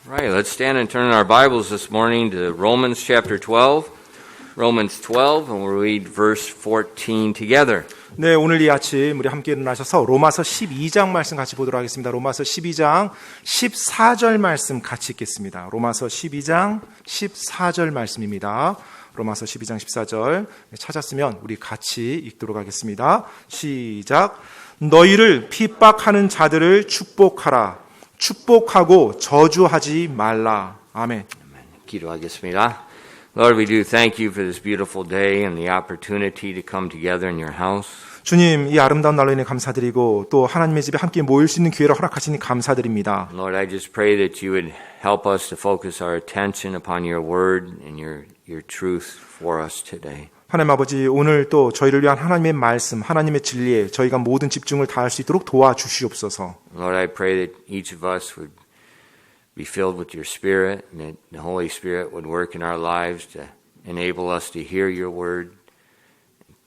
Right, let's stand and turn our Bibles this morning to Romans chapter 12. Romans 12, and we'll read verse 14 together. 네, 오늘 이 아침 우리 함께 일어나셔서 로마서 12장 말씀 같이 보도록 하겠습니다. 로마서 12장 14절 말씀 같이 읽겠습니다. 로마서 12장 14절 말씀입니다. 로마서 12장 14절 찾았으면 우리 같이 읽도록 하겠습니다. 시작. 너희를 핍박하는 자들을 축복하라. 축복하고 저주하지 말라. 아멘. 기도하겠습니다. Lord, we do thank you for this beautiful day and the opportunity to come together in your house. 주님, 이 아름다운 날로 인해 감사드리고 또 하나님의 집에 함께 모일 수 있는 기회를 허락하시니 감사드립니다. Lord, I just pray that you would help us to focus our attention upon your word and your truth for us today. 하나님 아버지, 오늘 또 저희를 위한 하나님의 말씀, 하나님의 진리에 저희가 모든 집중을 다할 수 있도록 도와주시옵소서. Lord, I pray that each of us would be filled with your Spirit, and that the Holy Spirit would work in our lives to enable us to hear your word,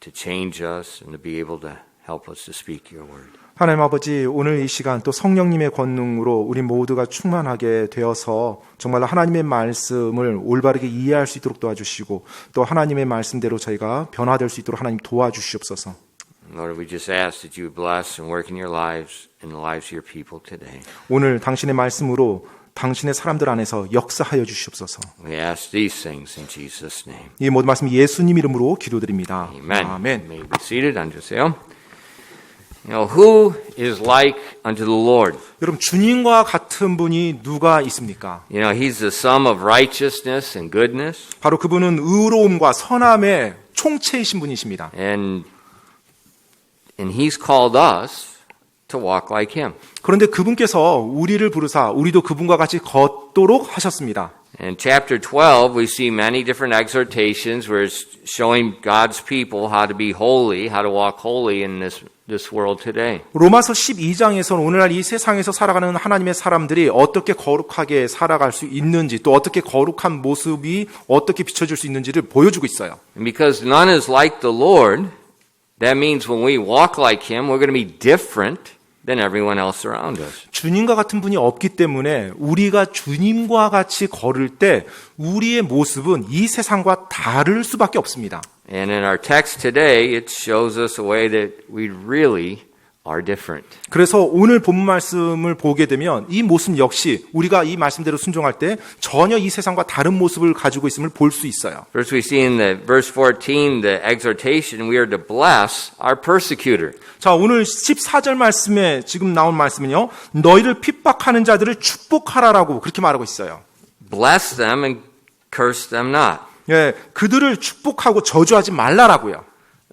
to change us, and to be able to help us to speak your word. 하나님 아버지, 오늘 이 시간 또 성령님의 권능으로 우리 모두가 충만하게 되어서 정말로 하나님의 말씀을 올바르게 이해할 수 있도록 도와주시고 또 하나님의 말씀대로 저희가 변화될 수 있도록 하나님 도와주시옵소서. Lord, we just ask that you would bless and work in your lives and the lives of your people today. 오늘 당신의 말씀으로 당신의 사람들 안에서 역사하여 주시옵소서. We ask these things in Jesus' name. 이 모든 말씀 예수님 이름으로 기도드립니다. Amen. 아멘. You may be seated. 앉으세요. You know, who is like unto the Lord? 여러분, 주님과 같은 분이 누가 있습니까? You know, he's the sum of righteousness and goodness. 바로 그분은 의로움과 선함의 총체이신 분이십니다. And he's called us to walk like him. 그런데 그분께서 우리를 부르사 우리도 그분과 같이 걷도록 하셨습니다. In chapter 12, we see many different exhortations where it's showing God's people how to be holy, how to walk holy in this world today. 로마서 12장에서는 오늘날 이 세상에서 살아가는 하나님의 사람들이 어떻게 거룩하게 살아갈 수 있는지 또 어떻게 거룩한 모습이 어떻게 비춰질 수 있는지를 보여주고 있어요. And because none is like the Lord, that means when we walk like him, we're going to be different than everyone else around us. 주님과 같은 분이 없기 때문에 우리가 주님과 같이 걸을 때 우리의 모습은 이 세상과 다를 수밖에 없습니다. And in our text today, it shows us a way that we really are different. 그래서 오늘 본문 말씀을 보게 되면 이 모습 역시 우리가 이 말씀대로 순종할 때 전혀 이 세상과 다른 모습을 가지고 있음을 볼 수 있어요. First we see in the verse 14, the exhortation, we are to bless our persecutor. 자, 오늘 14절 말씀에 지금 나온 말씀은요. 너희를 핍박하는 자들을 축복하라라고 그렇게 말하고 있어요. Bless them and curse them not. 예, 그들을 축복하고 저주하지 말라라고요.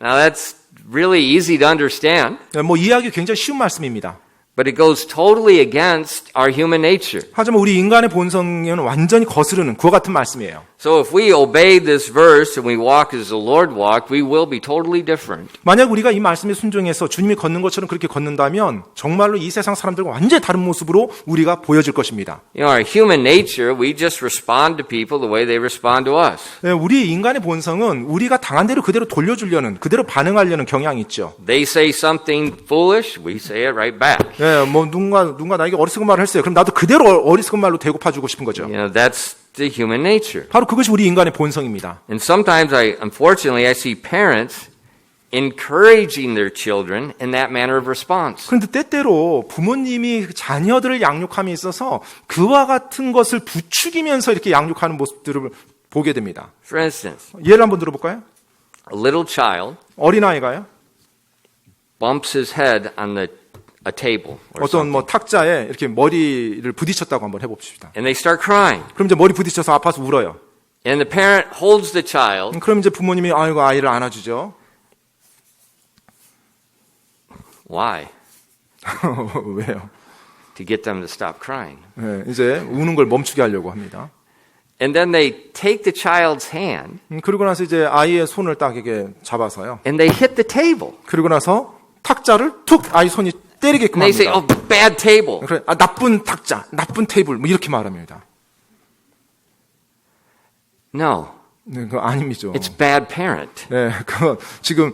Now that's really easy to understand, 예, 뭐 이해하기 굉장히 쉬운 말씀입니다. but it goes totally against our human nature. 하지만 우리 인간의 본성에는 완전히 거스르는 그와 같은 말씀이에요. So if we obey this verse and we walk as the Lord walked, we will be totally different. 만약 우리가 이 말씀에 순종해서 주님이 걷는 것처럼 그렇게 걷는다면 정말로 이 세상 사람들과 완전히 다른 모습으로 우리가 보여질 것입니다. You know, our human nature, we just respond to people the way they respond to us. 예, 우리 인간의 본성은 우리가 당한 대로 그대로 돌려주려는 그대로 반응하려는 경향이 있죠. They say something foolish, we say it right back. 예, 뭐 누군가 나에게 어리석은 말을 했어요. 그럼 나도 그대로 어리석은 말로 대갚아주고 싶은 거죠. You know, that's the human nature. 바로 그것이 우리 인간의 본성입니다. And sometimes unfortunately, I see parents encouraging their children in that manner of response. 그런데 때때로 부모님이 자녀들을 양육함에 있어서 그와 같은 것을 부추기면서 이렇게 양육하는 모습들을 보게 됩니다. For instance, 예를 한번 들어볼까요? a little child 어린아이가요. bumps his head on a table or 어떤 something, 뭐 탁자에 이렇게 머리를 부딪혔다고 한번 해봅시다. and they start crying. 그럼 이제 머리 부딪혀서 아파서 울어요. And the parent holds the child 그럼 이제 부모님이 아이고 아이를 안아주죠. Why? 왜요? To get them to stop crying. 네, 이제 우는 걸 멈추게 하려고 합니다. And then they take the child's hand 그리고 나서 이제 아이의 손을 딱 이렇게 잡아서요. and they hit the table. 그리고 나서 탁자를 툭 아이 손이 때리게끔 And they say, 합니다. oh, bad table. 그래, 나쁜 탁자, 나쁜 테이블 뭐 이렇게 말합니다. No, 네, 그거 아닙니다. it's bad parent. 네, 그거 지금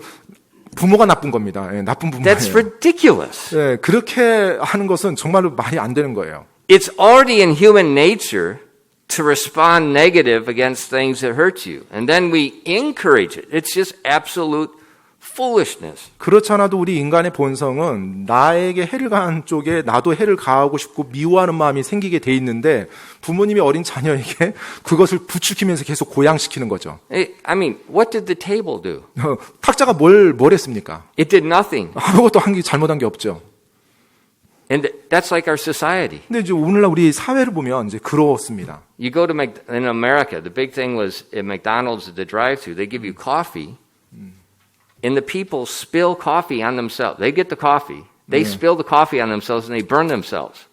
부모가 나쁜 겁니다. 예, 나쁜 부모예요. That's ridiculous. 예, 그렇게 하는 것은 정말로 말이 안 되는 거예요. It's already in human nature to respond negative against things that hurt you. And then we encourage it. It's just absolute foolishness. 그렇잖아도 우리 인간의 본성은 나에게 해를 가한 쪽에 나도 해를 가하고 싶고 미워하는 마음이 생기게 돼 있는데 부모님이 어린 자녀에게 그것을 부추기면서 계속 고양시키는 거죠. I mean, what did the table do? 탁자가 뭘 했습니까? It did nothing. 아무것도 한 게 잘못한 게 없죠. And that's like our society. 근데 이제 오늘날 우리 사회를 보면 이제 그렇습니다. You go to in America, the big thing was at McDonald's at the drive-thru, they give you coffee, and the people spill coffee on themselves. They get the coffee, they spill the coffee on themselves, and they burn themselves.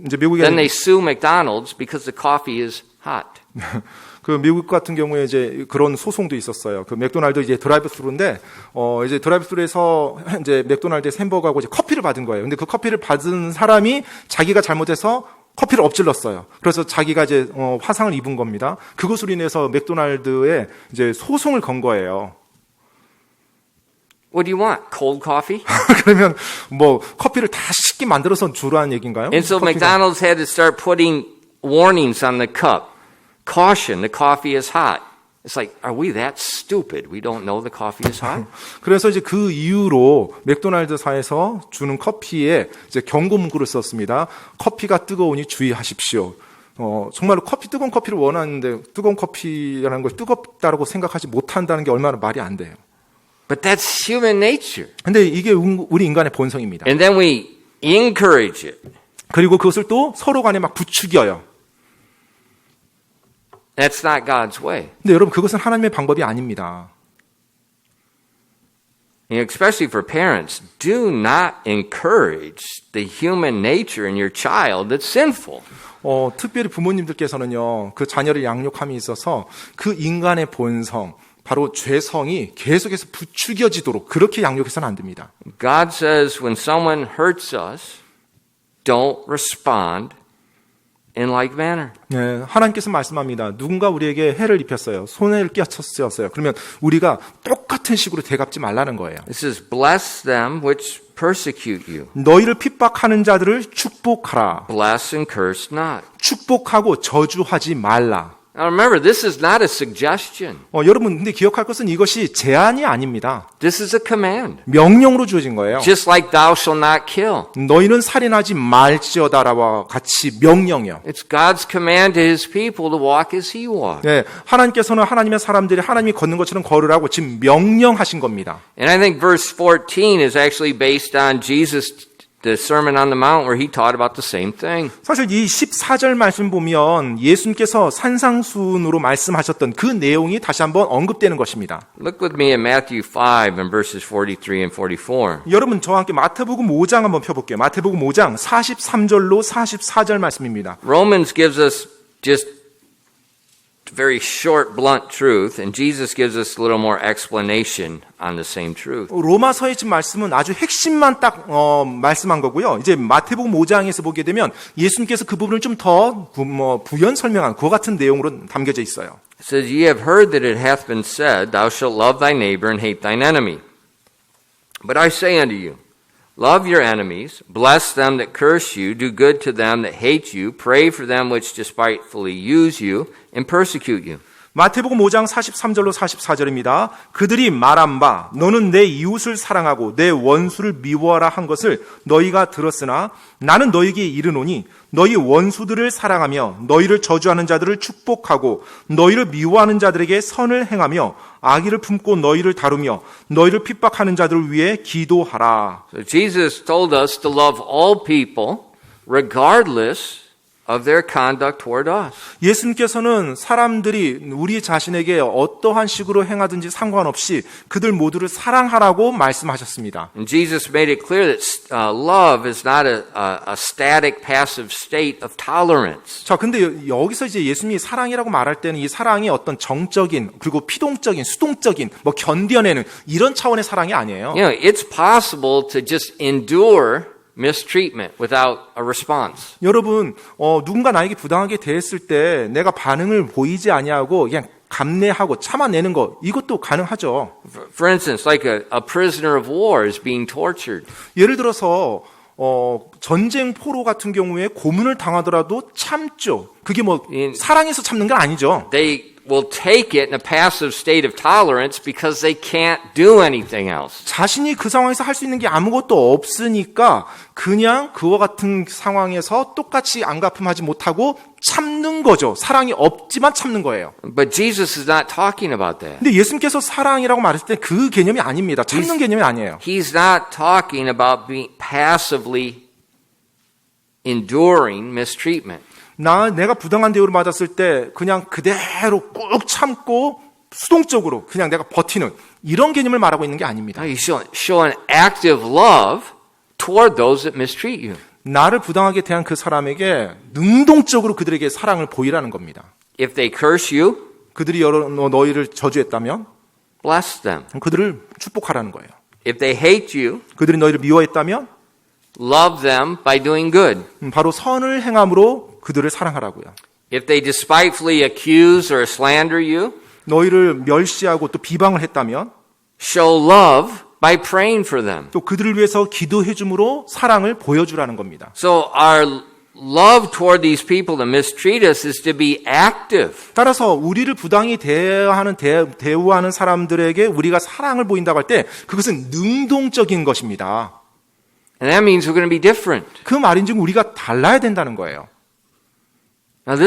이제 미국에 Then they sue McDonald's because the coffee is hot. 그 미국 같은 경우에 이제 그런 소송도 있었어요. 그 맥도날드 이제 드라이브스루인데 이제 드라이브스루에서 이제 맥도날드에서 햄버거하고 이제 커피를 받은 거예요. 근데 그 커피를 받은 사람이 자기가 잘못해서 커피를 엎질렀어요. 그래서 자기가 이제 화상을 입은 겁니다. 그것으로 인해서 맥도날드에 이제 소송을 건 거예요. What do you want? Cold coffee? 그러면 뭐 커피를 다 식게 만들어서 주라는 얘기인가요? And so McDonald's had to start putting warnings on the cup. Caution, the coffee is hot. It's like, are we that stupid? We don't know the coffee is hot? 그래서 이제 그 이후로 맥도날드사에서 주는 커피에 이제 경고 문구를 썼습니다. 커피가 뜨거우니 주의하십시오. 정말로 뜨거운 커피를 원하는데 뜨거운 커피라는 걸 뜨겁다라고 생각하지 못한다는 게 얼마나 말이 안 돼요. But that's human nature. 근데 이게 우리 인간의 본성입니다. And then we encourage it. 그리고 그것을 또 서로 간에 막 부추겨요. That's not God's way. 근데 여러분 그것은 하나님의 방법이 아닙니다. Especially for parents, do not encourage the human nature in your child that's sinful. 특별히 부모님들께서는요, 그 자녀를 양육함에 있어서 그 인간의 본성, 바로 죄성이 계속해서 부추겨지도록 그렇게 양육해서는 안 됩니다. God says when someone hurts us, don't respond in like manner. 네, 하나님께서 말씀합니다. 누군가 우리에게 해를 입혔어요. 손해를 끼쳤어요. 그러면 우리가 똑같은 식으로 대갚지 말라는 거예요. It says, bless them which persecute you. 너희를 핍박하는 자들을 축복하라. Bless and curse not. 축복하고 저주하지 말라. Now remember, this is not a suggestion. 여러분, 근데 기억할 것은 이것이 제안이 아닙니다. This is a command. 명령으로 주어진 거예요. Just like thou shalt not kill. 너희는 살인하지 말지어다라와 같이 명령이요. It's God's command to His people to walk as He walked. 네, 하나님께서는 하나님의 사람들이 하나님이 걷는 것처럼 걸으라고 지금 명령하신 겁니다. And I think verse 14 is actually based on Jesus, the Sermon on the Mount, where He taught about the same thing. 사실 이 14절 말씀 보면 예수님께서 산상수훈으로 말씀하셨던 그 내용이 다시 한번 언급되는 것입니다. Look with me in Matthew 5 and verses 43 and 44. 여러분 저와 함께 마태복음 5장 한번 펴볼게요. 마태복음 5장 43절로 44절 말씀입니다. Romans gives us just very short, blunt truth, and Jesus gives us a little more explanation on the same truth. 로마서의 지금 말씀은 아주 핵심만 딱 말씀한 거고요. 이제 마태복음 5장에서 보게 되면 예수님께서 그 부분을 좀 더 부연 설명한 그와 같은 내용으로 담겨져 있어요. It says, Ye have heard that it hath been said, Thou shalt love thy neighbor and hate thine enemy. But I say unto you, love your enemies, bless them that curse you, do good to them that hate you, pray for them which despitefully use you and persecute you. 마태복음 5장 43절로 44절입니다. 그들이 말한 바 너는 내 이웃을 사랑하고 내 원수를 미워하라 한 것을 너희가 들었으나 나는 너희에게 이르노니 너희 원수들을 사랑하며 너희를 저주하는 자들을 축복하고 너희를 미워하는 자들에게 선을 행하며 악의를 품고 너희를 다루며 너희를 핍박하는 자들을 위해 기도하라. So Jesus told us to love all people regardless of their conduct toward us. 예수님께서는 사람들이 우리 자신에게 어떠한 식으로 행하든지 상관없이 그들 모두를 사랑하라고 말씀하셨습니다. And Jesus made it clear that love is not a static, passive state of tolerance. 자, 근데 여기서 이제 예수님이 사랑이라고 말할 때는 이 사랑이 어떤 정적인 그리고 피동적인, 수동적인, 견뎌내는 이런 차원의 사랑이 아니에요. You know, it's possible to just endure mistreatment without a response. 여러분, 누군가 나에게 부당하게 대했을 때 내가 반응을 보이지 아니하고 그냥 감내하고 참아내는 거 이것도 가능하죠. For instance, like a prisoner of war is being tortured. 예를 들어서 전쟁 포로 같은 경우에 고문을 당하더라도 참죠. 그게 뭐 사랑해서 참는 건 아니죠. They will take it in a passive state of tolerance because they can't do anything else. 자신이 그 상황에서 할 수 있는 게 아무것도 없으니까 그냥 그와 같은 상황에서 똑같이 안갚음하지 못하고 참는 거죠. 사랑이 없지만 참는 거예요. But Jesus is not talking about that. 근데 예수님께서 사랑이라고 말했을 때 그 개념이 아닙니다. 참는 개념이 아니에요. He's not talking about being passively enduring mistreatment. 내가 부당한 대우를 받았을 때 그냥 그대로 꾹 참고 수동적으로 그냥 내가 버티는 이런 개념을 말하고 있는 게 아닙니다. No, you show an active love toward those that mistreat you. 나를 부당하게 대한 그 사람에게 능동적으로 그들에게 사랑을 보이라는 겁니다. If they curse you, 그들이 너희를 저주했다면 bless them. 그들을 축복하라는 거예요. If they hate you, 그들이 너희를 미워했다면 love them by doing good. 바로 선을 행함으로 그들을 사랑하라고요. If they despitefully accuse or slander you, 너희를 멸시하고 또 비방을 했다면 show love by praying for them. 또 그들을 위해서 기도해 줌으로 사랑을 보여주라는 겁니다. So our love toward these people that mistreat us is to be active. 따라서 우리를 부당히 대우하는 사람들에게 우리가 사랑을 보인다고 할 때 그것은 능동적인 것입니다. And that means we're going to be different. 그 말인즉 우리가 달라야 된다는 거예요. Now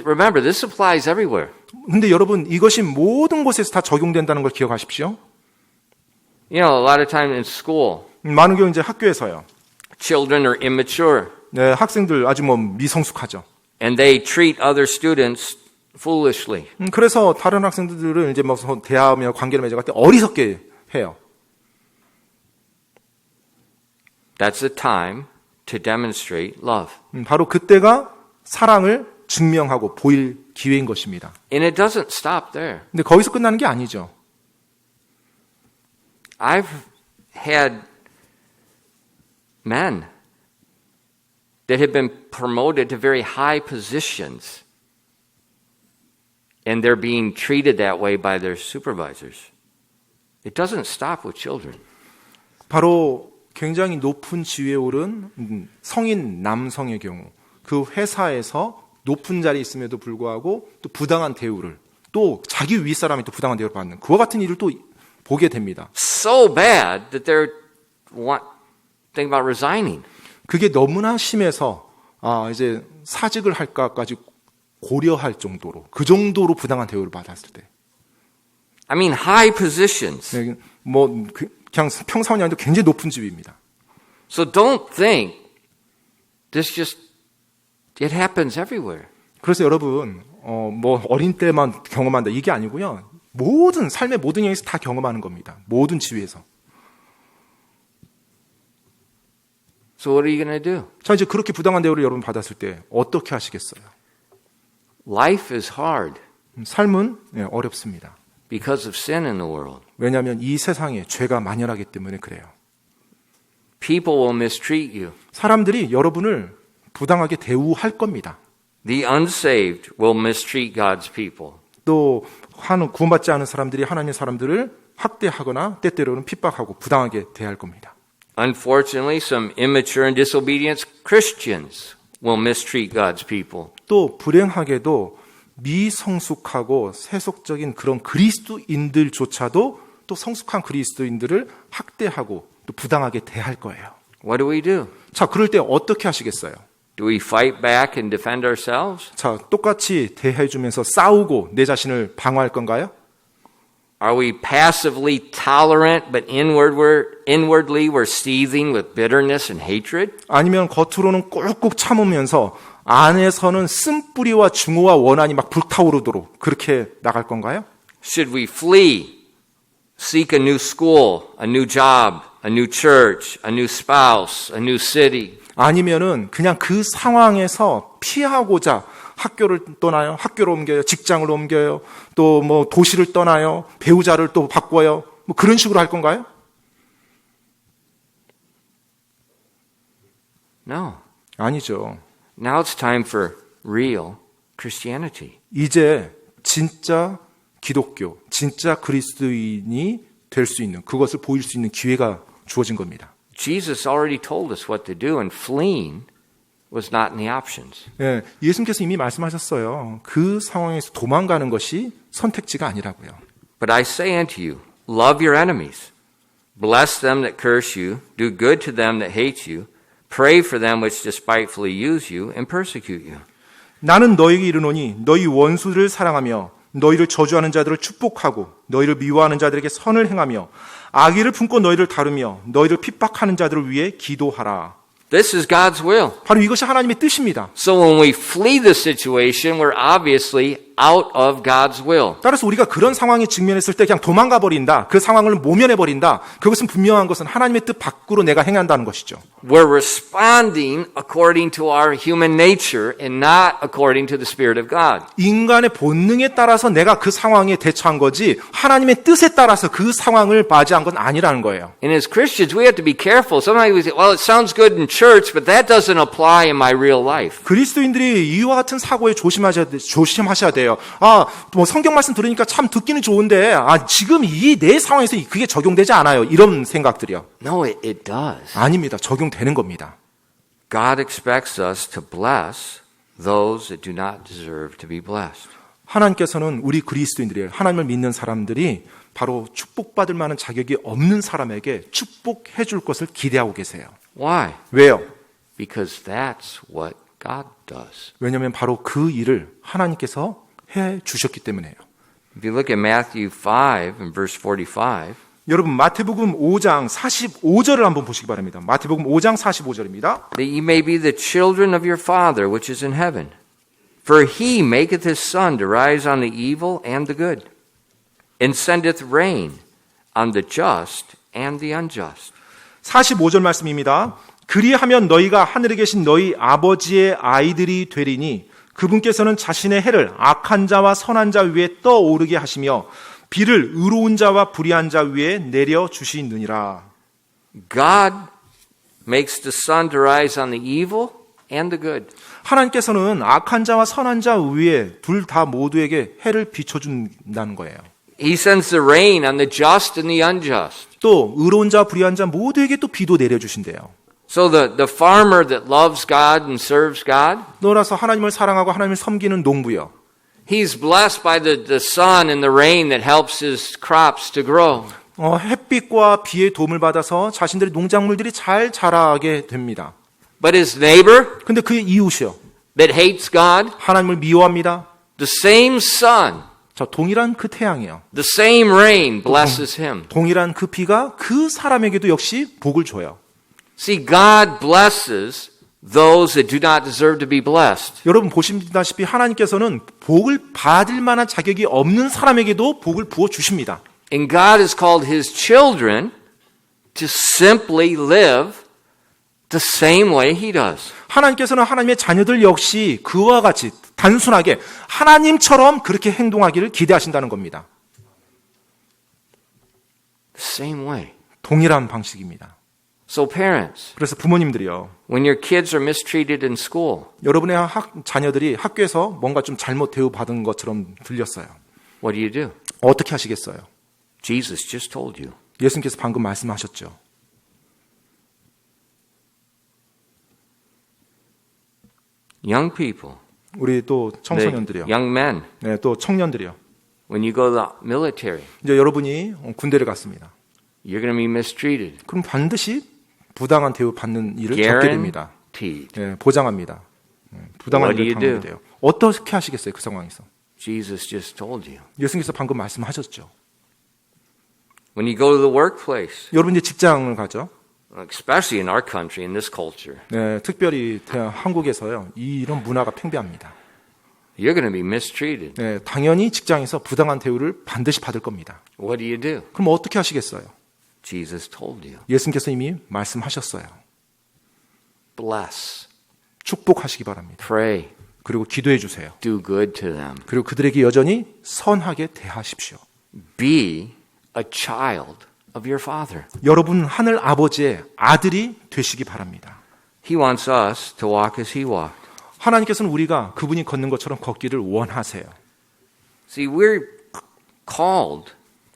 remember, this applies everywhere. 근데 여러분 이것이 모든 곳에서 다 적용된다는 걸 기억하십시오. You know, a lot of time in school, 많은 경우 이제 학교에서요. children are immature 네, 학생들 아주 미성숙하죠. and they treat other students foolishly. 그래서 다른 학생들을 이제 대하며 관계를 맺어갈 때 어리석게 해요. That's the time to demonstrate love. 바로 그때가 사랑을 증명하고 보일 기회인 것입니다. And it doesn't stop there. 근데 거기서 끝나는 게 아니죠. I've had men that have been promoted to very high positions, and they're being treated that way by their supervisors. It doesn't stop with children. 바로 굉장히 높은 지위에 오른 성인 남성의 경우 그 회사에서 높은 자리에 있음에도 불구하고 또 부당한 대우를 또 자기 윗사람이 또 부당한 대우를 받는 그와 같은 일을 또 보게 됩니다. So bad that they're thinking about resigning. 그게 너무나 심해서 이제 사직을 할까까지 고려할 정도로 그 정도로 부당한 대우를 받았을 때. I mean, high positions. 네, 그냥 평사원이 아니라 굉장히 높은 지위입니다. So don't think it happens everywhere. 그래서 여러분, 어린 때만 경험한다 이게 아니고요. 모든 삶의 모든 영역에서 다 경험하는 겁니다. 모든 지위에서. So what are you going to do? 자, 이제 그렇게 부당한 대우를 여러분 받았을 때 어떻게 하시겠어요? Life is hard 삶은 어렵습니다. because of sin in the world. 왜냐하면 이 세상에 죄가 만연하기 때문에 그래요. People will mistreat you. 사람들이 여러분을 부당하게 대우할 겁니다. The unsaved will mistreat God's people. 또 구원받지 않은 사람들이 하나님의 사람들을 학대하거나 때때로는 핍박하고 부당하게 대할 겁니다. Unfortunately, some immature and disobedient Christians will mistreat God's people. 또 불행하게도 미성숙하고 세속적인 그런 그리스도인들조차도 또 성숙한 그리스도인들을 학대하고 또 부당하게 대할 거예요. What do we do? 자, 그럴 때 어떻게 하시겠어요? Do we fight back and defend ourselves? 자, 똑같이 대해주면서 싸우고 내 자신을 방어할 건가요? Are we passively tolerant, but inwardly we're seething with bitterness and hatred? 아니면 겉으로는 꾹꾹 참으면서 안에서는 쓴뿌리와 증오와 원한이 막 불타오르도록 그렇게 나갈 건가요? Should we flee, seek a new school, a new job, a new church, a new spouse, a new city? 아니면은 그냥 그 상황에서 피하고자 학교를 떠나요? 학교로 옮겨요? 직장을 옮겨요? 또 도시를 떠나요? 배우자를 또 바꿔요? 그런 식으로 할 건가요? No. 아니죠. Now it's time for real Christianity. 이제 진짜 기독교, 진짜 그리스도인이 될 수 있는 그것을 보일 수 있는 기회가 주어진 겁니다. Jesus already told us what to do, and fleeing was not in the options. 예, 예수님께서 이미 말씀하셨어요. 그 상황에서 도망가는 것이 선택지가 아니라고요. But I say unto you, love your enemies. Bless them that curse you. Do good to them that hate you. Pray for them which despitefully use you and persecute you. 나는 너희에게 이르노니 너희 원수를 사랑하며 너희를 저주하는 자들을 축복하고 너희를 미워하는 자들에게 선을 행하며 악의를 품고 너희를 다루며 너희를 핍박하는 자들을 위해 기도하라. This is God's will. 바로 이것이 하나님의 뜻입니다. So when we flee the situation, we're obviously out of God's will. 따라서 우리가 그런 상황에 직면했을 때 그냥 도망가 버린다. 그 상황을 모면해 버린다. 그것은 분명한 것은 하나님의 뜻 밖으로 내가 행한다는 것이죠. We're responding according to our human nature and not according to the Spirit of God. 인간의 본능에 따라서 내가 그 상황에 대처한 거지 하나님의 뜻에 따라서 그 상황을 맞이한 건 아니라는 거예요. And as Christians, we have to be careful. Sometimes we say, well, it sounds good in church, but that doesn't apply in my real life. 그리스도인들이 이와 같은 사고에 조심하셔야 돼요. 뭐 성경 말씀 들으니까 참 듣기는 좋은데, 지금 이 내 상황에서 그게 적용되지 않아요. 이런 생각들이요. No, it does. 아닙니다. 적용되는 겁니다. God expects us to bless those that do not deserve to be blessed. 하나님께서는 우리 그리스도인들이 하나님을 믿는 사람들이 바로 축복받을 만한 자격이 없는 사람에게 축복해 줄 것을 기대하고 계세요. Why? 왜요? Because that's what God does. 왜냐하면 바로 그 일을 하나님께서 해 주셨기 때문에요. If you look at Matthew 5 and verse 45, 여러분 마태복음 5장 45절을 한번 보시기 바랍니다. 마태복음 5장 45절입니다. that ye may be the children of your Father which is in heaven. For he maketh his sun to rise on the evil and the good, and sendeth rain on the just and the unjust. 45절 말씀입니다. 그리하면 너희가 하늘에 계신 너희 아버지의 아이들이 되리니 그분께서는 자신의 해를 악한 자와 선한 자 위에 떠오르게 하시며 비를 의로운 자와 불의한 자 위에 내려 주시느니라. God makes the sun to rise on the evil and the good. 하나님께서는 악한 자와 선한 자 위에 둘 다 모두에게 해를 비춰준다는 거예요. He sends the rain on the just and the unjust. 또 의로운 자 불의한 자 모두에게 또 비도 내려주신대요. So the farmer that loves God and serves God, 너라서 하나님을 사랑하고 하나님을 섬기는 농부요. he's blessed by the sun and the rain that helps his crops to grow. 햇빛과 비의 도움을 받아서 자신들의 농작물들이 잘 자라게 됩니다. But his neighbor 근데 그의 이웃이요. that hates God, 하나님을 미워합니다. the same sun, 자, 동일한 그 태양이요. the same rain blesses him. 동일한 그 비가 그 사람에게도 역시 복을 줘요. See, God blesses those that do not deserve to be blessed. 여러분 보시다시피 하나님께서는 복을 받을 만한 자격이 없는 사람에게도 복을 부어 주십니다. And God has called his children to simply live the same way he does. 하나님께서는 하나님의 자녀들 역시 그와 같이 단순하게 하나님처럼 그렇게 행동하기를 기대하신다는 겁니다. The same way. 동일한 방식입니다. So parents, 그래서 부모님들이요. when your kids are mistreated in school, 여러분의 자녀들이 학교에서 뭔가 좀 잘못 대우받은 것처럼 들렸어요. what do? 어떻게 하시겠어요? Jesus just told you. 예수님께서 방금 말씀하셨죠. Young people, 우리 또 청소년들이요. young men, 네, 또 청년들이요. when you go to the military, 이제 여러분이 군대를 갔습니다. you're going to be mistreated. 그럼 반드시 부당한 대우 받는 일을 겪게 됩니다. Guaranteed. 네, 보장합니다. 부당한 What do 일을 you 당하게 돼요. 어떻게 하시겠어요? 그 상황에서. Jesus just told you. 예수님께서 방금 말씀하셨죠. When you go to the workplace, 여러분 이제 직장을 가죠. especially in our country, in this culture, 네, 특별히 한국에서요. 이런 문화가 팽배합니다. you're going to be mistreated. 네, 당연히 직장에서 부당한 대우를 반드시 받을 겁니다. What do? 그럼 어떻게 하시겠어요? Jesus told you. 예수님께서 이미 말씀하셨어요. Bless, 축복하시기 바랍니다. pray, 그리고 기도해 주세요. do good to them. 그리고 그들에게 여전히 선하게 대하십시오. Be a child of your Father. 여러분 하늘 아버지의 아들이 되시기 바랍니다. He wants us to walk as He walked. 하나님께서는 우리가 그분이 걷는 것처럼 걷기를 원하세요. See, we're called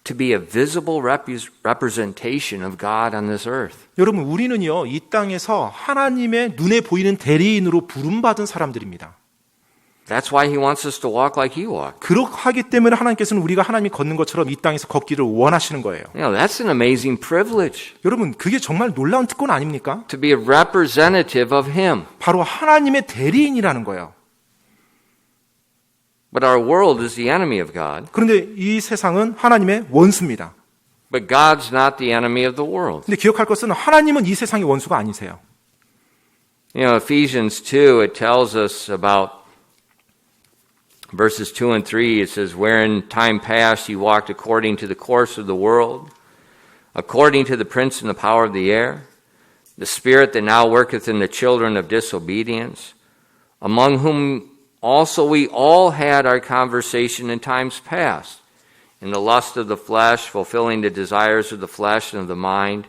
to be a visible representation of God on this earth. 여러분, 우리는요, 이 땅에서 하나님의 눈에 보이는 대리인으로 부름받은 사람들입니다. That's why he wants us to walk like he walked. 그렇기 때문에 하나님께서는 우리가 하나님이 걷는 것처럼 이 땅에서 걷기를 원하시는 거예요. You know, that's an amazing privilege 여러분, 그게 정말 놀라운 특권 아닙니까? to be a representative of him. 바로 하나님의 대리인이라는 거예요. But our world is the enemy of God. 그런데 이 세상은 하나님의 원수입니다. But God's not the enemy of the world. 근데 기억할 것은 하나님은 이 세상의 원수가 아니세요. You know, Ephesians 2, it tells us about verses 2 and 3, it says, wherein time past ye walked according to the course of the world, according to the prince and the power of the air, the spirit that now worketh in the children of disobedience, among whom also we all had our conversation in times past, in the lust of the flesh, fulfilling the desires of the flesh and of the mind,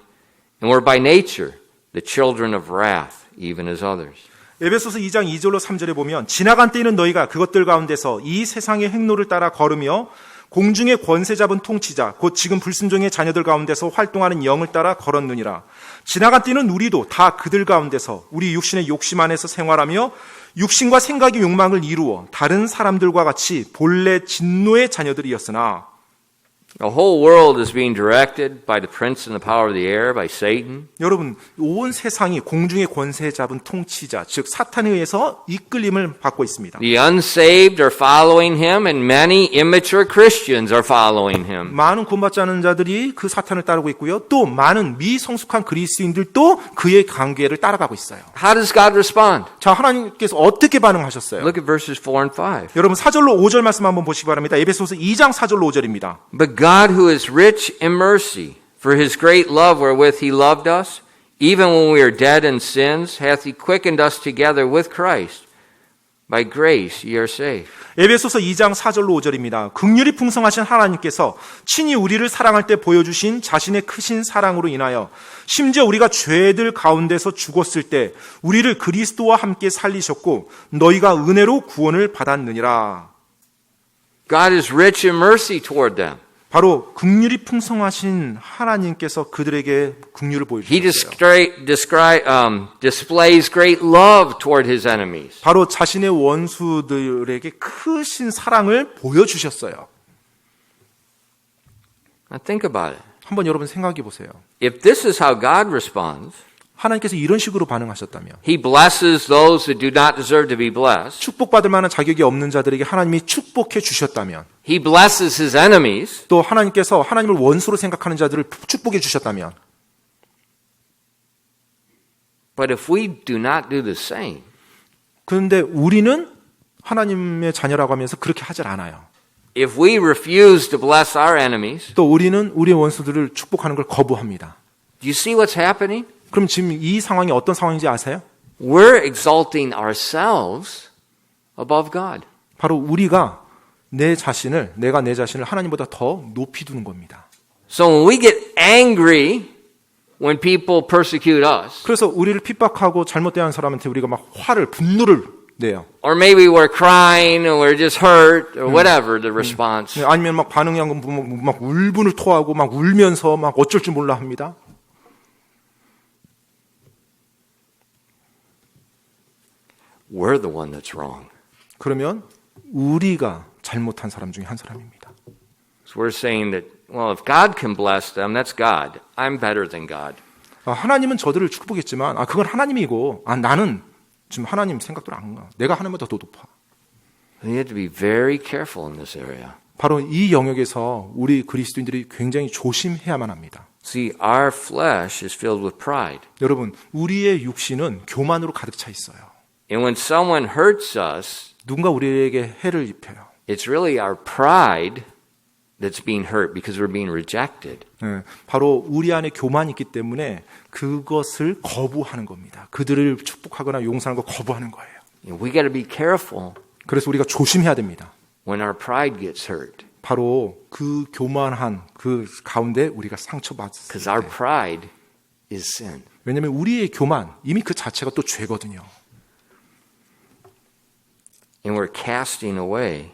and were by nature the children of wrath, even as others. 에베소서 2장 2절로 3절에 보면 지나간 때에는 너희가 그것들 가운데서 이 세상의 행로를 따라 걸으며 공중의 권세 잡은 통치자 곧 지금 불순종의 자녀들 가운데서 활동하는 영을 따라 걸었느니라. 지나간 때는 우리도 다 그들 가운데서 우리 육신의 욕심 안에서 생활하며 육신과 생각의 욕망을 이루어 다른 사람들과 같이 본래 진노의 자녀들이었으나 The whole world is being directed by the prince and the power of the air, by Satan. 여러분, 온 세상이 공중의 권세 잡은 통치자, 즉 사탄에 의해서 이끌림을 받고 있습니다. The unsaved are following him, and many immature Christians are following him. 많은 구원받지 않은 자들이 그 사탄을 따르고 있고요. 또 많은 미성숙한 그리스도인들도 그의 관계를 따라가고 있어요. How does God respond? 자, 하나님께서 어떻게 반응하셨어요? Look at verses 4 and 5. 여러분 4절로 5절 말씀 한번 보시기 바랍니다. 에베소서 2장 4절로 5절입니다. But God, who is rich in mercy, for his great love wherewith he loved us, even when we are dead in sins, hath he quickened us together with Christ. By grace ye are saved. 에베소서 2장 4절로 5절입니다. 긍휼이 풍성하신 하나님께서 친히 우리를 사랑할 때 보여주신 자신의 크신 사랑으로 인하여 심지어 우리가 죄들 가운데서 죽었을 때 우리를 그리스도와 함께 살리셨고 너희가 은혜로 구원을 받았느니라. God is rich in mercy toward them. 바로 긍휼이 풍성하신 하나님께서 그들에게 긍휼을 He 보여주셨어요. displays great love toward his enemies. 바로 자신의 원수들에게 크신 사랑을 보여주셨어요. Now think about it. 한번 여러분 생각해 보세요. If this is how God responds, 하나님께서 이런 식으로 반응하셨다면 he blesses those who do not deserve to be blessed. 축복받을 만한 자격이 없는 자들에게 하나님이 축복해 주셨다면 He blesses his enemies. 또 하나님께서 하나님을 원수로 생각하는 자들을 축복해 주셨다면 But if we do not do the same, 그런데 우리는 하나님의 자녀라고 하면서 그렇게 하질 않아요. if we refuse to bless our enemies, 또 우리는 우리의 원수들을 축복하는 걸 거부합니다. do you see what's happening? 그럼 지금 이 상황이 어떤 상황인지 아세요? We're exalting ourselves above God. 바로 우리가 내가 내 자신을 하나님보다 더 높이 두는 겁니다. So when we get angry when people persecute us, 그래서 우리를 핍박하고 잘못대한 사람한테 우리가 막 분노를 내요. or maybe we're crying or we're just hurt or whatever the response, 아니면 막 반응이 막 울분을 토하고 막 울면서 막 어쩔 줄 몰라 합니다. we're the one that's wrong. 그러면 우리가 잘못한 사람 중에 한 사람입니다. So we're saying that, well, if God can bless them, that's God. I'm better than God. 하나님은 저들을 축복했지만 그건 하나님이고 나는 지금 하나님 생각도 안 가. 내가 하나님보다 더 높아. We have to be very careful in this area. 바로 이 영역에서 우리 그리스도인들이 굉장히 조심해야만 합니다. See, our flesh is filled with pride. 여러분, 우리의 육신은 교만으로 가득 차 있어요. And when someone hurts us, 누군가 우리에게 해를 입혀요. it's really our pride that's being hurt because we're being rejected. 바로 우리 안에 교만이 있기 때문에 그것을 거부하는 겁니다. 그들을 축복하거나 용서하는 걸 거부하는 거예요. And we got to be careful 그래서 우리가 조심해야 됩니다. when our pride gets hurt. 바로 그 교만한 그 가운데 우리가 상처받을 Because our 때. pride is sin. 왜냐하면 우리의 교만, 이미 그 자체가 또 죄거든요. And we're casting away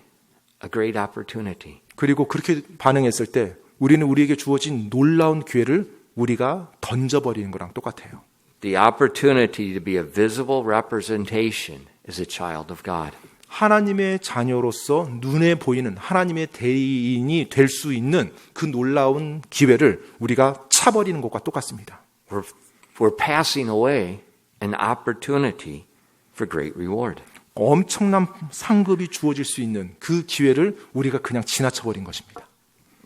a great opportunity. 그리고 그렇게 반응했을 때 우리는 우리에게 주어진 놀라운 기회를 우리가 던져버리는 거랑 똑같아요. The opportunity to be a visible representation as a child of God. 하나님의 자녀로서 눈에 보이는 하나님의 대리인이 될 수 있는 그 놀라운 기회를 우리가 차버리는 것과 똑같습니다. We're passing away an opportunity for great reward. 엄청난 상급이 주어질 수 있는 그 기회를 우리가 그냥 지나쳐버린 것입니다.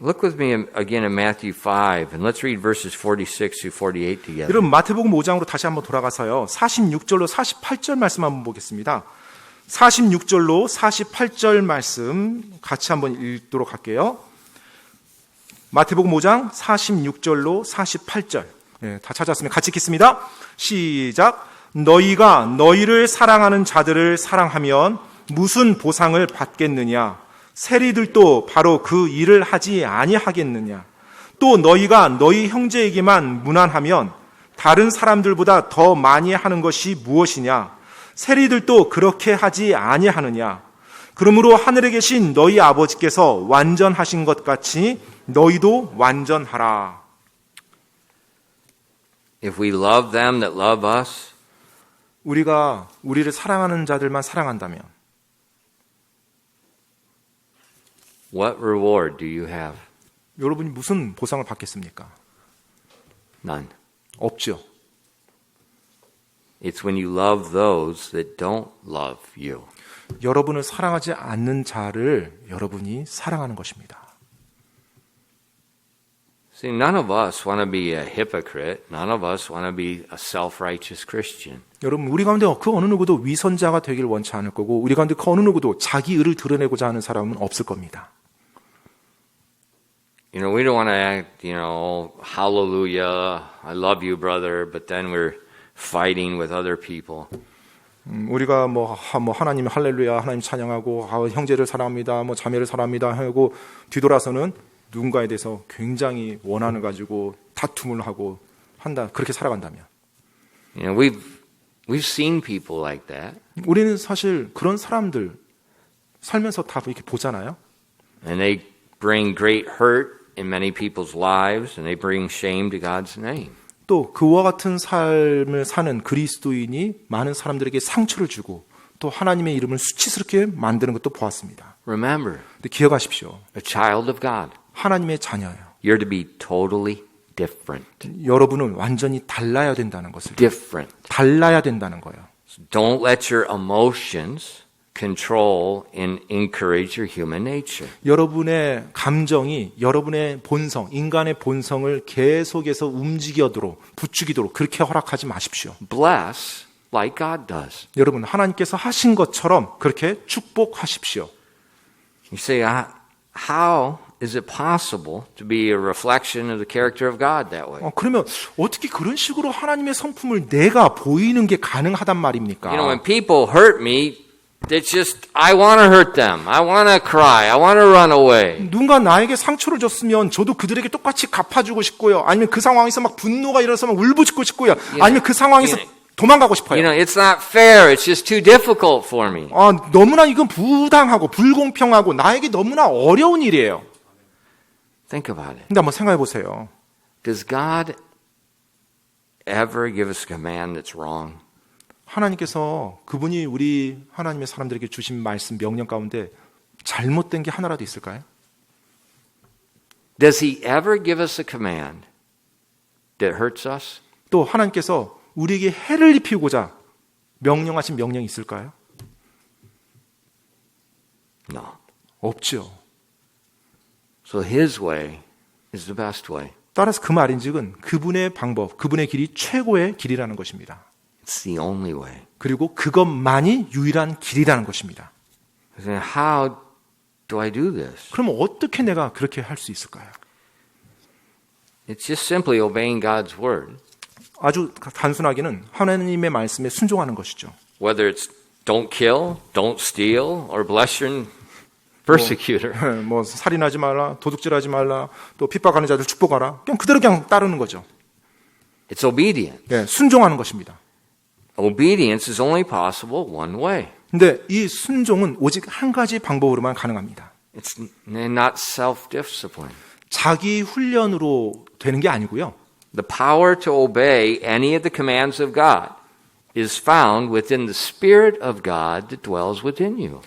Look with me again in Matthew 5, and let's read verses 46 through 48 together. 여러분 마태복음 5장으로 다시 한번 돌아가서요. 46절로 48절 말씀 한번 보겠습니다. 46절로 48절 말씀 같이 한번 읽도록 할게요. 마태복음 5장 46절로 48절. 네, 다 찾았으면 같이 읽겠습니다. 시작. 너희가 너희를 사랑하는 자들을 사랑하면 무슨 보상을 받겠느냐? 세리들도 바로 그 일을 하지 아니하겠느냐? 또 너희가 너희 형제에게만 무난하면 다른 사람들보다 더 많이 하는 것이 무엇이냐? 세리들도 그렇게 하지 아니하느냐? 그러므로 하늘에 계신 너희 아버지께서 완전하신 것 같이 너희도 완전하라. If we love them that love us, 우리가 우리를 사랑하는 자들만 사랑한다면 what reward do you have? 여러분이 무슨 보상을 받겠습니까? None. 없죠. It's when you love those that don't love you. 여러분을 사랑하지 않는 자를 여러분이 사랑하는 것입니다. See, none of us want to be a hypocrite. None of us want to be a self-righteous Christian. 여러분 우리 가운데 그 어느 누구도 위선자가 되길 원치 않을 거고 우리 가운데 그 어느 누구도 자기 의를 드러내고자 하는 사람은 없을 겁니다. You know, we don't want to act, hallelujah, I love you, brother, but then we're fighting with other people. 우리가 하나님 할렐루야, 하나님 찬양하고 형제를 사랑합니다, 자매를 사랑합니다 하고 뒤돌아서는 누군가에 대해서 굉장히 원한을 가지고 다툼을 하고 한다. 그렇게 살아간다면. You know, we've seen people like that. 우리는 사실 그런 사람들 살면서 다 이렇게 보잖아요. And they bring great hurt in many people's lives, and they bring shame to God's name. 또 그와 같은 삶을 사는 그리스도인이 많은 사람들에게 상처를 주고 또 하나님의 이름을 수치스럽게 만드는 것도 보았습니다. Remember, 근데 기억하십시오. a child of God, 하나님의 자녀예요. you're to be totally different. 여러분은 완전히 달라야 된다는 것을. Different. 달라야 된다는 거예요. So don't let your emotions control and encourage your human nature. 여러분의 감정이 여러분의 본성, 인간의 본성을 계속해서 움직이도록, 부추기도록 그렇게 허락하지 마십시오. Bless like God does. 여러분, 하나님께서 하신 것처럼 그렇게 축복하십시오. You say, how is it possible to be a reflection of the character of God that way? 그러면 어떻게 그런 식으로 하나님의 성품을 내가 보이는 게 가능하단 말입니까? You know, when people hurt me, it's just, I want to hurt them. I want to cry. I want to run away. 누군가 나에게 상처를 줬으면 저도 그들에게 똑같이 갚아주고 싶고요. 아니면 그 상황에서 막 분노가 일어나서 막 울부짖고 싶고요. 아니면 그 상황에서 도망가고 싶어요. You know, it's not fair. It's just too difficult for me. 너무나 이건 부당하고 불공평하고 나에게 너무나 어려운 일이에요. Think about it. 근데 한번 생각해 보세요. Does God ever give us a command that's wrong? 하나님께서 그분이 우리 하나님의 사람들에게 주신 말씀 명령 가운데 잘못된 게 하나라도 있을까요? Does He ever give us a command that hurts us? 또 하나님께서 우리에게 해를 입히고자 명령하신 명령이 있을까요? No. 없죠. So His way is the best way. 따라서 그 말인즉은 그분의 방법, 그분의 길이 최고의 길이라는 것입니다. It's the only way. 그리고 그것만이 유일한 길이라는 것입니다. How do I do this? 그럼 어떻게 내가 그렇게 할 수 있을까요? It's just simply obeying God's word. 아주 단순하게는 하나님의 말씀에 순종하는 것이죠. Whether it's don't kill, don't steal, or bless your persecutor. 살인하지 말라, 도둑질하지 말라, 또 핍박하는 자들 축복하라. 그냥 따르는 거죠. It's obedient. 네, 순종하는 것입니다. Obedience is only possible one way. 근데 이 순종은 오직 한 가지 방법으로만 가능합니다. It's not self-discipline. 자기 훈련으로 되는 게 아니고요. The power to obey any of the commands of God is found within the Spirit of God that dwells within you.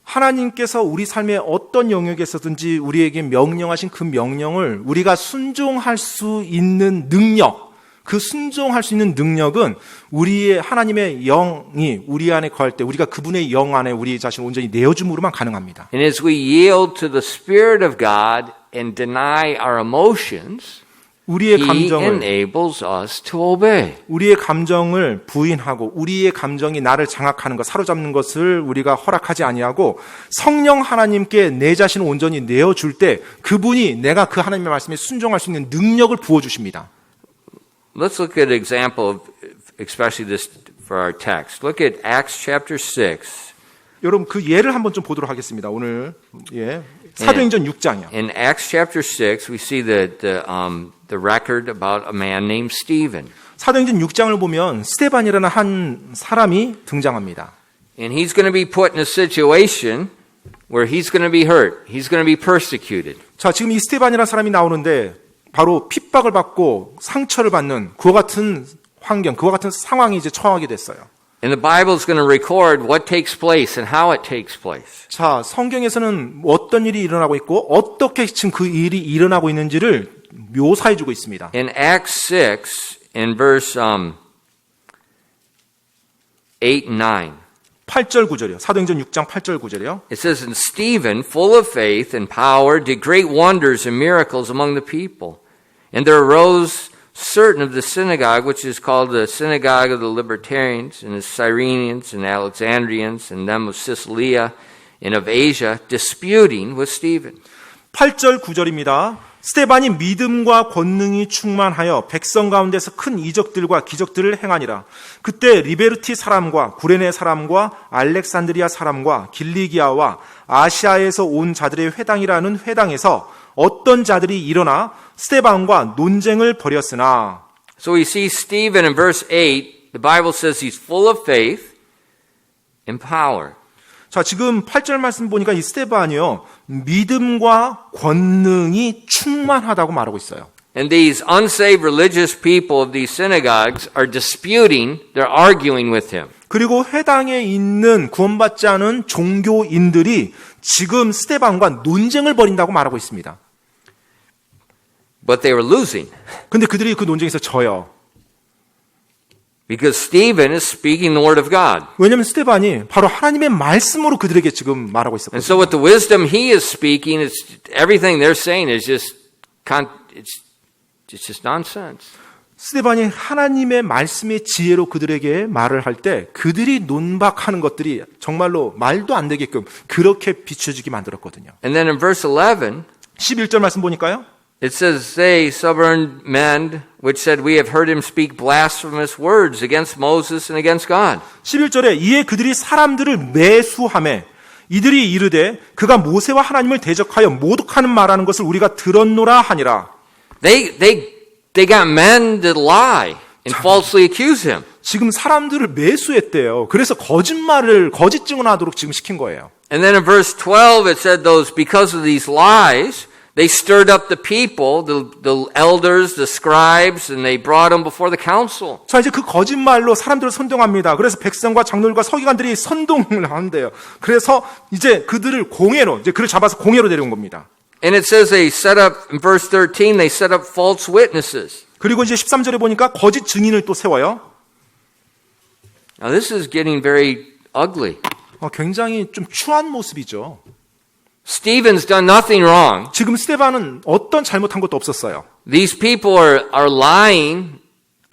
하나님께서 우리 삶의 어떤 영역에서든지 우리에게 명령하신 그 명령을 우리가 순종할 수 있는 능력, 그 순종할 수 있는 능력은 우리의 하나님의 영이 우리 안에 거할 때 우리가 그분의 영 안에 우리 자신을 온전히 내어줌으로만 가능합니다. And as we yield to the Spirit of God and deny our emotions, 우리의 He 감정을 enables us to obey. 우리의 감정을 부인하고 우리의 감정이 나를 장악하는 것, 사로잡는 것을 우리가 허락하지 아니하고 성령 하나님께 내 자신을 온전히 내어줄 때 그분이 내가 그 하나님의 말씀에 순종할 수 있는 능력을 부어주십니다. Let's look at an example of especially this for our text. Look at Acts chapter 6. 여러분 그 예를 한번 좀 보도록 하겠습니다. 오늘 사도행전 6장이요. In Acts chapter 6, we see the record about a man named Stephen. 사도행전 6장을 보면 스데반이라는 한 사람이 등장합니다. And he's going to be put in a situation where he's going to be hurt. He's going to be persecuted. 자, 지금 이 스데반이라는 사람이 나오는데 바로 핍박을 받고 상처를 받는 그와 같은 환경, 그와 같은 상황이 이제 처하게 됐어요. And the Bible is going to record what takes place and how it takes place. 자, 성경에서는 어떤 일이 일어나고 있고 어떻게 지금 그 일이 일어나고 있는지를 묘사해 주고 있습니다. In Acts 6, in verse 8 and 9, 8절 9절이요. 사도행전 6장 8절 9절이요. it says, And Stephen, full of faith and power, did great wonders and miracles among the people. And there arose certain of the synagogue, which is called the synagogue of the Libertarians, and the Cyrenians, and Alexandrians, and them of Cilicia, and of Asia, disputing with Stephen. 8절 9절입니다. 스데반이 믿음과 권능이 충만하여 백성 가운데서 큰 이적들과 기적들을 행하니라. 그때 리베르티 사람과 구레네 사람과 알렉산드리아 사람과 길리기아와 아시아에서 온 자들의 회당이라는 회당에서 어떤 자들이 일어나 스데반과 논쟁을 벌였으나. So we see Stephen in verse 8, the Bible says he's full of faith and power. 자, 지금 8절 말씀 보니까 이 스데반이요, 믿음과 권능이 충만하다고 말하고 있어요. And these unsaved religious people of these synagogues are disputing, they're arguing with him. 그리고 회당에 있는 구원받지 않은 종교인들이 지금 스데반과 논쟁을 벌인다고 말하고 있습니다. But they were losing. 근데 그들이 그 논쟁에서 져요. Because Stephen is speaking the word of God. 왜냐하면 스데반이 바로 하나님의 말씀으로 그들에게 지금 말하고 And so 있었거든요. with the wisdom he is speaking, it's, everything they're saying is just, it's just nonsense. 스데반이 하나님의 말씀의 지혜로 그들에게 말을 할 때 그들이 논박하는 것들이 정말로 말도 안 되게끔 그렇게 비춰지게 만들었거든요. And then in verse 11, 11절 말씀 보니까요. it says, they, stubborn men, which said, we have heard him speak blasphemous words against Moses and against God. 11절에 이에 그들이 사람들을 매수하매 이들이 이르되 그가 모세와 하나님을 대적하여 모독하는 말하는 것을 우리가 들었노라 하니라. They got men to lie and falsely accuse him. 지금 사람들을 매수했대요. 그래서 거짓 증언하도록 지금 시킨 거예요. And then in verse 12 it said because of these lies, they stirred up the people, the elders, the scribes, and they brought them before the council. 자, 이제 그 거짓말로 사람들을 선동합니다. 그래서 백성과 장로들과 서기관들이 선동을 하는데요. 그래서 이제 그들을 공회로, 이제 그를 잡아서 공회로 데려온 겁니다. And it says they set up, in verse 13, they set up false witnesses. 그리고 이제 13절에 보니까 거짓 증인을 또 세워요. Now this is getting very ugly. 굉장히 좀 추한 모습이죠. Stephen's done nothing wrong. 지금 스데반은 어떤 잘못한 것도 없었어요. These people are lying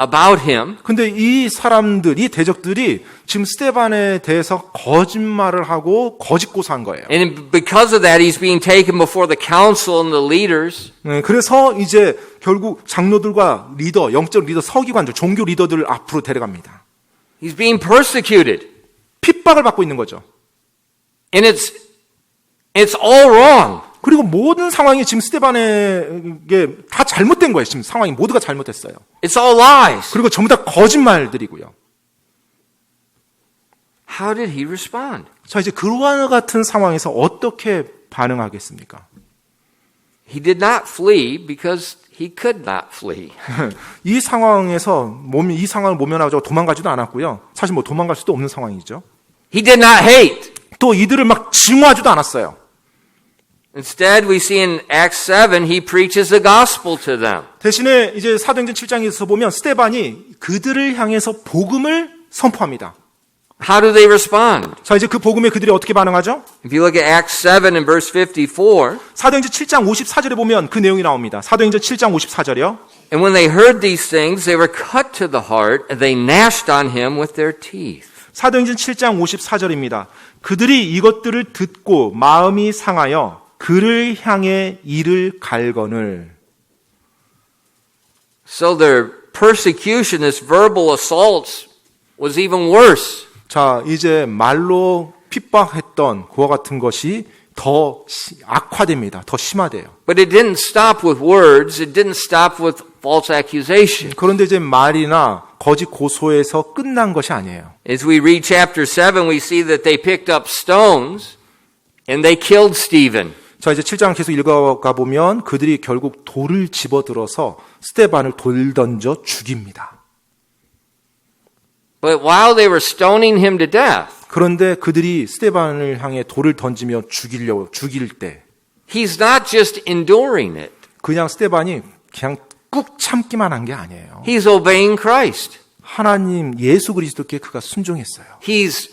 about him. 근데 이 사람들, 이 대적들이 지금 스데반에 대해서 거짓말을 하고 거짓 고소한 거예요. And because of that, he's being taken before the council and the leaders. 그래서 이제 결국 장로들과 리더, 영적 리더, 서기관들, 종교 리더들을 앞으로 데려갑니다. He's being persecuted. 핍박을 받고 있는 거죠. And it's all wrong. 그리고 모든 상황이 지금 스데반에게 다 잘못된 거예요. 지금 상황이 모두가 잘못했어요. It's all lies. 그리고 전부 다 거짓말들이고요. How did he respond? 자, 이제 그와 같은 상황에서 어떻게 반응하겠습니까? he did not flee because he could not flee. 이 상황에서 이 상황을 모면하고 도망가지도 않았고요. 사실 뭐 도망갈 수도 없는 상황이죠. He did not hate. 또 이들을 막 증오하지도 않았어요. Instead, we see in Acts 7, he preaches the gospel to them. 대신에 이제 사도행전 7장에서 보면 스데반이 그들을 향해서 복음을 선포합니다. How do they respond? 자, 이제 그 복음에 그들이 어떻게 반응하죠? If you look at Acts 7 and verse 54, 사도행전 7장 54절에 보면 그 내용이 나옵니다. 사도행전 7장 54절이요. and when they heard these things, they were cut to the heart, and they gnashed on him with their teeth. 사도행전 7장 54절입니다. 그들이 이것들을 듣고 마음이 상하여 그를 향해 이를 갈거늘. So their persecution, this verbal assaults, was even worse. 자, 이제 말로 핍박했던 그와 같은 것이 더 악화됩니다. 더 심화돼요. But it didn't stop with words. It didn't stop with false accusation. 그런데 이제 말이나 거짓 고소에서 끝난 것이 아니에요. As we read chapter 7, we see that they picked up stones and they killed Stephen. 자, 이제 7장 계속 읽어가 보면 그들이 결국 돌을 집어들어서 스데반을 돌 던져 죽입니다. But while they were stoning him to death, 그런데 그들이 스데반을 향해 돌을 던지며 죽일 때 he's not just enduring it. 그냥 스데반이 그냥 꾹 참기만 한 게 아니에요. He's obeying Christ. 하나님 예수 그리스도께 그가 순종했어요. He's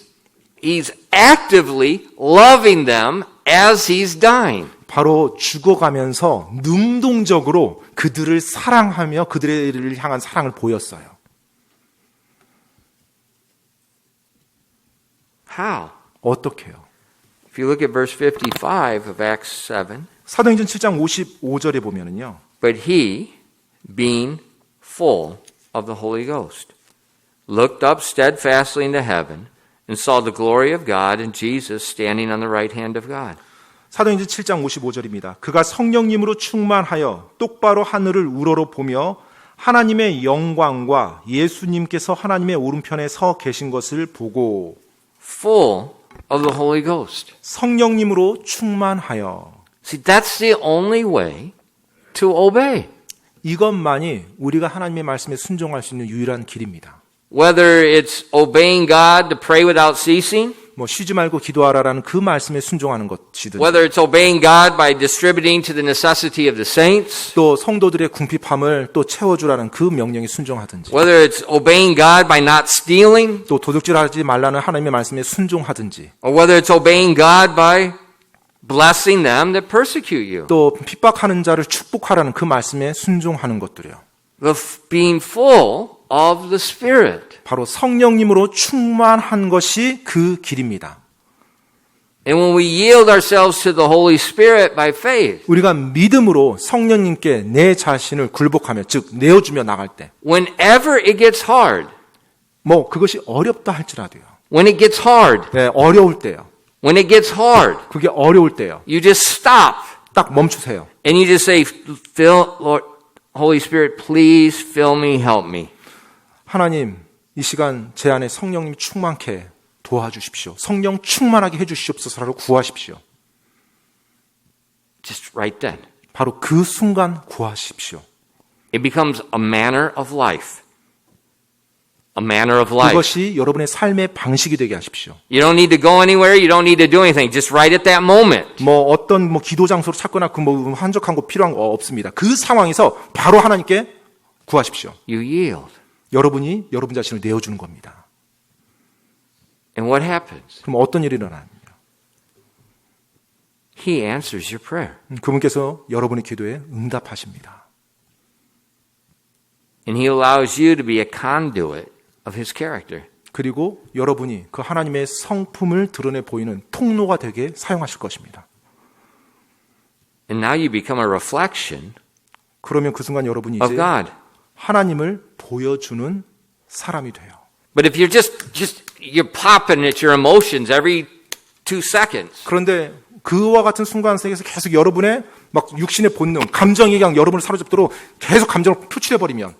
actively loving them as he's dying. 바로 죽어가면서 능동적으로 그들을 사랑하며 그들을 향한 사랑을 보였어요. How? 어떻게요? If you look at verse 55 of Acts 7, 사도행전 7장 55절에 보면은요. but he, being full of the Holy Ghost, looked up steadfastly into heaven and saw the glory of God and Jesus standing on the right hand of God. 사도행전 7장 55절입니다. 그가 성령님으로 충만하여 똑바로 하늘을 우러러 보며 하나님의 영광과 예수님께서 하나님의 오른편에 서 계신 것을 보고 Full of the Holy Ghost. 성령님으로 충만하여. See, that's the only way to obey. 이것만이 우리가 하나님의 말씀에 순종할 수 있는 유일한 길입니다. Whether it's obeying God to pray without ceasing, 뭐 쉬지 말고 기도하라라는 그 말씀에 순종하는 것이든 whether it's obeying God by distributing to the necessity of the saints, 또 성도들의 궁핍함을 또 채워주라는 그 명령에 순종하든지 whether it's obeying God by not stealing, 또 도둑질하지 말라는 하나님의 말씀에 순종하든지 or whether it's obeying God by blessing them that persecute you. 또 핍박하는 자를 축복하라는 그 말씀에 순종하는 것들이요. Being full of the Spirit. 바로 성령님으로 충만한 것이 그 길입니다. And when we yield ourselves to the Holy Spirit by faith, 우리가 믿음으로 성령님께 내 자신을 굴복하며 즉 내어주며 나갈 때 whenever it gets hard, 뭐 그것이 어렵다 할지라도요. when it gets hard, 네, 어려울 때요. when it gets hard, 그게 어려울 때요. you just stop 딱 멈추세요. and you just say, Lord, Holy Spirit, please fill me, help me. 하나님, 이 시간 제 안에 성령님 충만케 도와주십시오. 성령 충만하게 해주시옵소서라고 구하십시오. Just right then. 바로 그 순간 구하십시오. It becomes a manner of life. A manner of life. 그것이 여러분의 삶의 방식이 되게 하십시오. You don't need to go anywhere. You don't need to do anything. Just right at that moment. 뭐 어떤 기도 장소로 찾거나 뭐 한적한 곳 필요한 거 없습니다. 그 상황에서 바로 하나님께 구하십시오. You yield. 여러분이 여러분 자신을 내어주는 겁니다. And what happens? 그럼 어떤 일이 일어납니까? He answers your prayer. 그분께서 여러분의 기도에 응답하십니다. And He allows you to be a conduit of His character. 그리고 여러분이 그 하나님의 성품을 드러내 보이는 통로가 되게 사용하실 것입니다. And now you become a reflection 그러면 그 순간 여러분이 of 이제 God. 하나님을 보여주는 사람이 돼요. But if you're you're popping at your emotions every 2 seconds. 그런데 그와 같은 순간 속에서 계속 여러분의 막 육신의 본능, 감정이 그냥 여러분을 사로잡도록 계속 감정을 표출해 버리면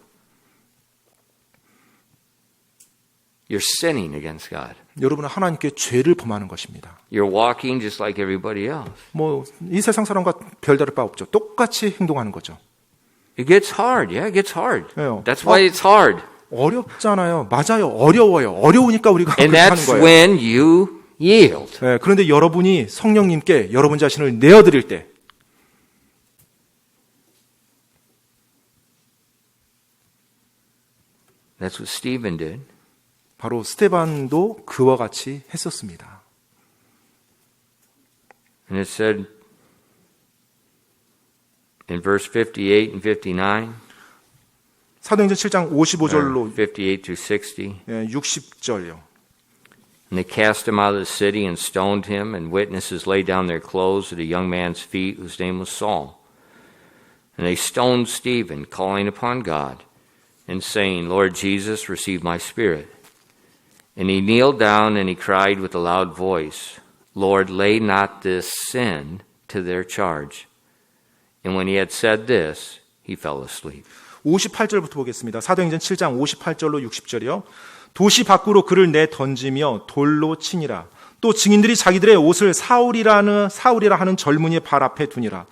You're sinning against God. 여러분은 하나님께 죄를 범하는 것입니다. You're walking just like everybody else. 뭐 이 세상 사람과 별다를 바 없죠. 똑같이 행동하는 거죠. It gets hard. Yeah, it gets hard. Yeah. That's why it's hard. 어렵잖아요. 맞아요. 어려워요. 어려우니까 우리가 And 그렇게 하는 that's 거예요. when you yield. 네, 그런데 여러분이 성령님께 여러분 자신을 내어드릴 때 That's what Stephen did. 바로 스테반도 그와 같이 했었습니다. And it said in verse 58 and 59, 사도행전 7장 55절로 58 through 60, 60절요. and they cast him out of the city and stoned him, and witnesses laid down their clothes at a young man's feet whose name was Saul. And they stoned Stephen, calling upon God, and saying, Lord Jesus, receive my spirit. And he kneeled down and he cried with a loud voice, Lord, lay not this sin to their charge. And when he had said this, he fell asleep. 58절부터 보겠습니다. 사도행전 7장 58절로 60절이요. 도시 밖으로 그를 내 던지며 돌로 치니라. 또 증인들이 자기들의 옷을 사울이라 하는 젊은이의 발 앞에 두니라.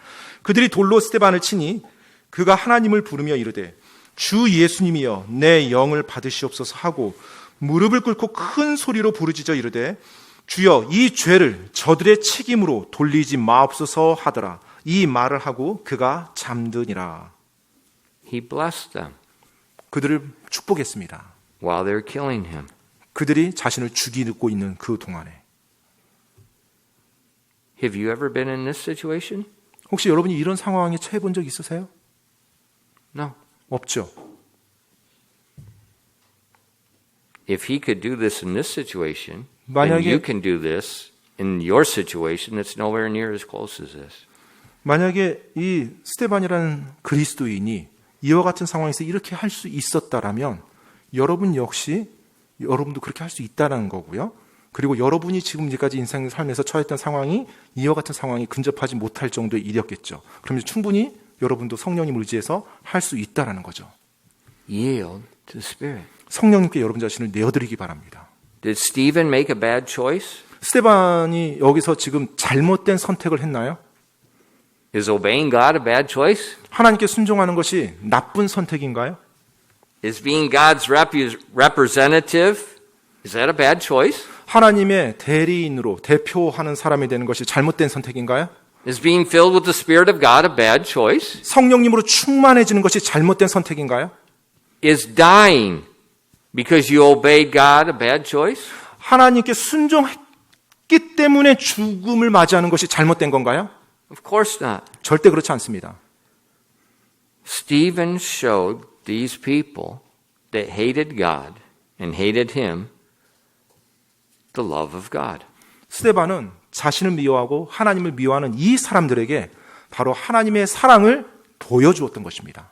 그들이 돌로 스데반을 치니 그가 하나님을 부르며 이르되 주 예수님이여 내 영을 받으시옵소서 하고 무릎을 꿇고 큰 소리로 부르짖어 이르되 주여 이 죄를 저들의 책임으로 돌리지 마옵소서 하더라. 이 말을 하고 그가 잠드니라. He blessed them 그들을 축복했습니다. while they were killing him. 그들이 자신을 죽이고 있는 그 동안에. Have you ever been in this situation? 혹시 여러분이 이런 상황에 처해 본 적 있으세요? No. 없죠. If he could do this in this situation, then 만약에 you can do this in your situation that's nowhere near as close as this. 만약에 이 스테반이라는 그리스도인이 이와 같은 상황에서 이렇게 할 수 있었다라면 여러분 역시 여러분도 그렇게 할 수 있다는 거고요. 그리고 여러분이 지금까지 인생 삶에서 처했던 상황이 이와 같은 상황이 근접하지 못할 정도의 일이었겠죠. 그러면 충분히 여러분도 성령님을 의지해서 할 수 있다라는 거죠. Yield to the Spirit. 성령님께 여러분 자신을 내어드리기 바랍니다. Did Stephen make a bad choice? 스테반이 여기서 지금 잘못된 선택을 했나요? Is obeying God a bad choice? 하나님께 순종하는 것이 나쁜 선택인가요? Is being God's representative, is that a bad choice? 하나님의 대리인으로 대표하는 사람이 되는 것이 잘못된 선택인가요? Is being filled with the Spirit of God a bad choice? 성령님으로 충만해지는 것이 잘못된 선택인가요? Is dying because you obeyed God a bad choice? 하나님께 순종했기 때문에 죽음을 맞이하는 것이 잘못된 건가요? Of course not. 절대 그렇지 않습니다. Stephen showed these people that hated God and hated him the love of God. 스데반은 자신을 미워하고 하나님을 미워하는 이 사람들에게 바로 하나님의 사랑을 보여주었던 것입니다.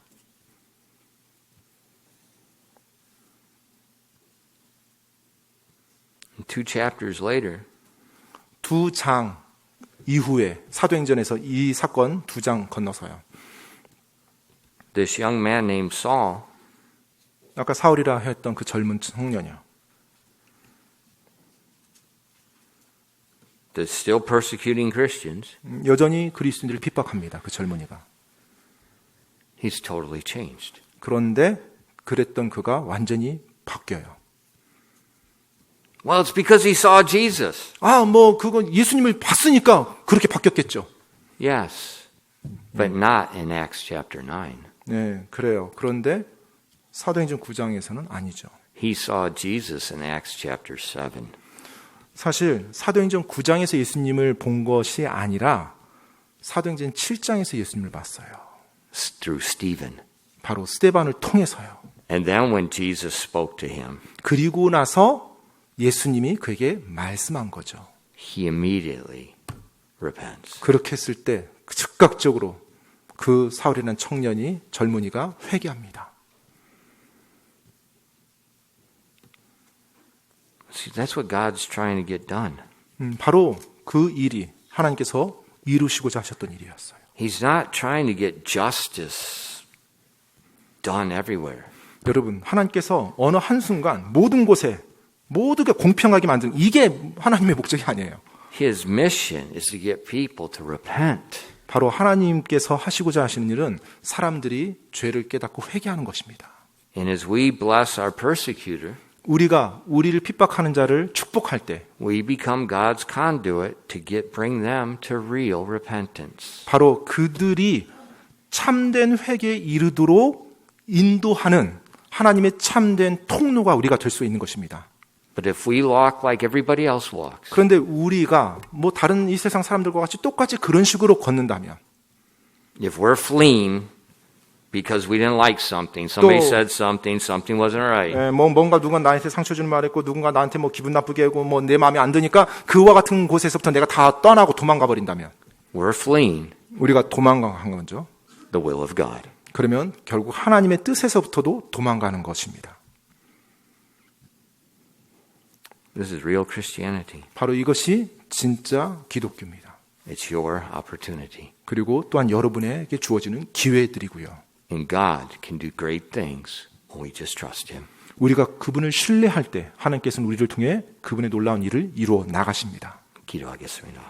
Two chapters later, 2장 이후에 사도행전에서 이 사건 2장 건너서요. this young man named Saul 아까 사울이라 했던 그 젊은 청년이요. that's still persecuting Christians, 여전히 그리스도인들을 핍박합니다. 그 젊은이가. he's totally changed. 그런데 그랬던 그가 완전히 바뀌어요. Well, it's because he saw Jesus. 그건 예수님을 봤으니까 그렇게 바뀌었겠죠. Yes, but not in Acts chapter 9. 네, 그래요. 그런데 사도행전 9장에서는 아니죠. He saw Jesus in Acts chapter 7. 사실 사도행전 9장에서 예수님을 본 것이 아니라 사도행전 7장에서 예수님을 봤어요. Through Stephen. 바로 스데반을 통해서요. And then when Jesus spoke to him, 그리고 나서 예수님이 그에게 말씀한 거죠. he immediately repents. 그렇게 했을 때 즉각적으로 그 사울이라는 청년이 젊은이가 회개합니다. See, that's what God's trying to get done. 바로 그 일이 하나님께서 이루시고자 하셨던 일이었어요. He's not trying to get justice done everywhere. 여러분, 하나님께서 어느 한순간 모든 곳에 모두가 공평하게 만드는 이게 하나님의 목적이 아니에요. His mission is to get people to repent. 바로 하나님께서 하시고자 하시는 일은 사람들이 죄를 깨닫고 회개하는 것입니다. And as we bless our persecutor, 우리가 우리를 핍박하는 자를 축복할 때 we become God's conduit to bring them to real repentance. 바로 그들이 참된 회개에 이르도록 인도하는 하나님의 참된 통로가 우리가 될 수 있는 것입니다. But if we walk like everybody else walks, 그런데 우리가 뭐 다른 이 세상 사람들과 같이 똑같이 그런 식으로 걷는다면 if we're fleeing because we didn't like something, somebody 또- said something, something wasn't right, 뭔가 누가 나한테 상처 주는 말 했고 누군가 나한테 뭐 기분 나쁘게 하고 뭐 내 마음에 안 드니까 그와 같은 곳에서부터 내가 다 떠나고 도망가 버린다면 we're fleeing 우리가 도망가는 거죠. the will of God. 그러면 결국 하나님의 뜻에서부터도 도망가는 것입니다. This is real Christianity. 바로 이것이 진짜 기독교입니다. It's your opportunity. 그리고 또한 여러분에게 주어지는 기회들이고요. And God can do great things when we just trust Him. 우리가 그분을 신뢰할 때 하나님께서는 우리를 통해 그분의 놀라운 일을 이루어 나가십니다. 기도하겠습니다.